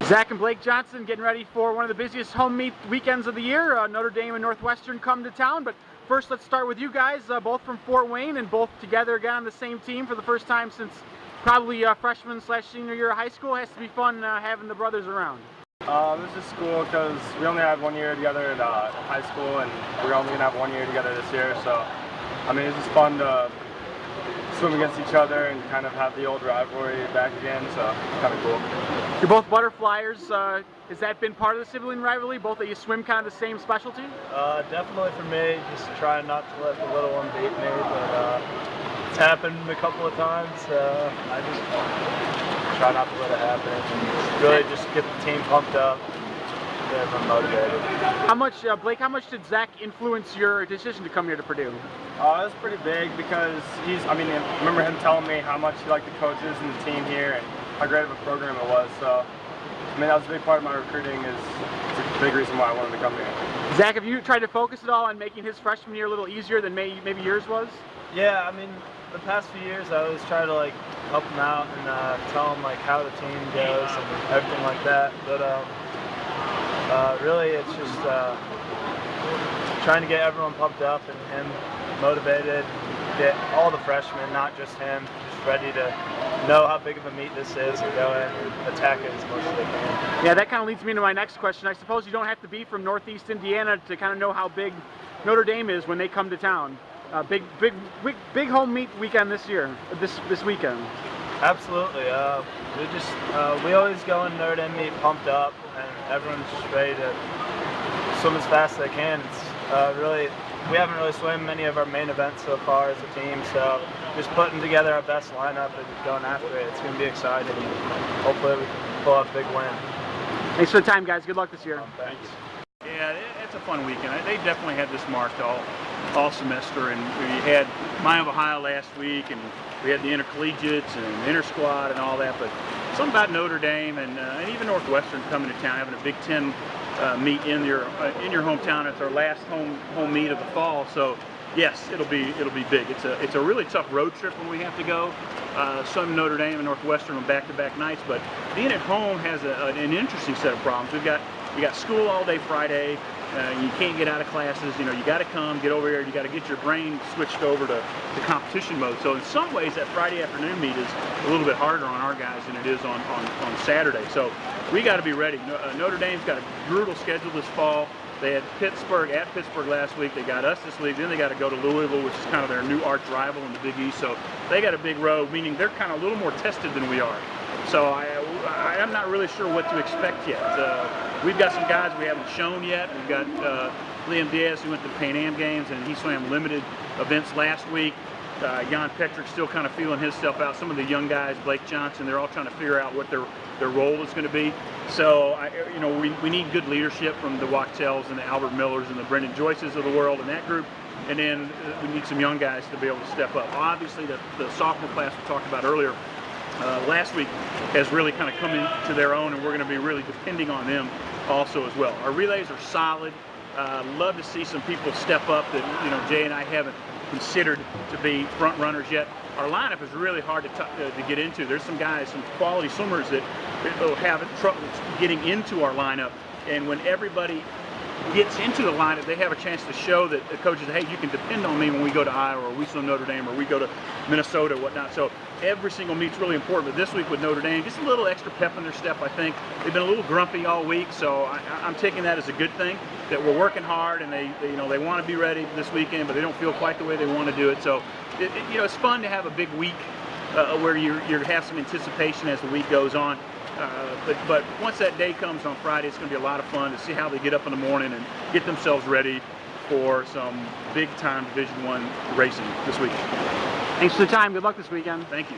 Zach and Blake Johnson getting ready for one of the busiest home meet weekends of the year. Notre Dame and Northwestern come to town, but first let's start with you guys, both from Fort Wayne and both together again on the same team for the first time since probably freshman/senior year of high school. It has to be fun having the brothers around. This is cool because we only had 1 year together at high school, and we're only going to have 1 year together this year. So, I mean, it's just fun to swim against each other and kind of have the old rivalry back again. So, it's kind of cool. You're both butterflyers. Has that been part of the sibling rivalry? Both of you swim kind of the same specialty? Definitely for me. Just trying not to let the little one beat me, but it's happened a couple of times. I just try not to let it happen. And really just get the team pumped up, get everyone motivated. How much, Blake, how much did Zach influence your decision to come here to Purdue? It was pretty big because I remember him telling me how much he liked the coaches and the team here and how great of a program it was. So, I mean, that was a big part of my recruiting. It's a big reason why I wanted to come here. Zach, have you tried to focus at all on making his freshman year a little easier than maybe yours was? Yeah, I mean, the past few years I always try to help him out and tell him how the team goes and everything like that. But really, it's just trying to get everyone pumped up and him motivated, get all the freshmen, not just him, just ready to know how big of a meet this is and go in and attack it as much as they can. Yeah, that kind of leads me into my next question. I suppose you don't have to be from Northeast Indiana to kind of know how big Notre Dame is when they come to town. Big home meet weekend this year, this weekend. Absolutely. We always go in Notre Dame meet pumped up, and everyone's just ready to swim as fast as they can. It's we haven't really swum many of our main events so far as a team, so just putting together our best lineup and going after it. It's going to be exciting. Hopefully we can pull off a big win. Thanks for the time, guys. Good luck this year. Thanks. Yeah, it's a fun weekend. They definitely had this marked all semester, and we had Mine of Ohio last week, and we had the intercollegiates and inter squad and all that. But something about Notre Dame and even Northwestern coming to town, having a Big Ten meet in your hometown. It's our last home meet of the fall. So yes, it'll be big. It's a really tough road trip when we have to go. Some Notre Dame and Northwestern on back-to-back nights, but being at home has an interesting set of problems. You got school all day Friday. You can't get out of classes. You got to come, get over here. You got to get your brain switched over to competition mode. So in some ways, that Friday afternoon meet is a little bit harder on our guys than it is on Saturday. So we got to be ready. Notre Dame's got a brutal schedule this fall. They had Pittsburgh last week. They got us this week. Then they got to go to Louisville, which is kind of their new arch rival in the Big East. So they got a big road, meaning they're kind of a little more tested than we are. So I'm not really sure what to expect yet. We've got some guys we haven't shown yet. We've got Liam Diaz, who went to the Pan Am Games, and he swam limited events last week. Jan Petrick's still kind of feeling his stuff out. Some of the young guys, Blake Johnson, they're all trying to figure out what their role is going to be. So we need good leadership from the Wachtells and the Albert Millers and the Brendan Joyces of the world in that group. And then we need some young guys to be able to step up. Obviously, the sophomore class we talked about earlier last week has really kind of come into their own, and we're going to be really depending on them also as well. Our relays are solid. Love to see some people step up that Jay and I haven't considered to be front runners yet. Our lineup is really hard to get into. There's some guys, some quality swimmers that have trouble getting into our lineup, and when everybody gets into the lineup, they have a chance to show that the coaches, hey, you can depend on me when we go to Iowa or we swim Notre Dame or we go to Minnesota or whatnot. So every single meet's really important. But this week with Notre Dame, just a little extra pep in their step, I think. They've been a little grumpy all week, so I'm taking that as a good thing, that we're working hard and they want to be ready this weekend, but they don't feel quite the way they want to do it. So it's fun to have a big week where you have some anticipation as the week goes on. But once that day comes on Friday, it's going to be a lot of fun to see how they get up in the morning and get themselves ready for some big-time Division I racing this week. Thanks for the time. Good luck this weekend. Thank you.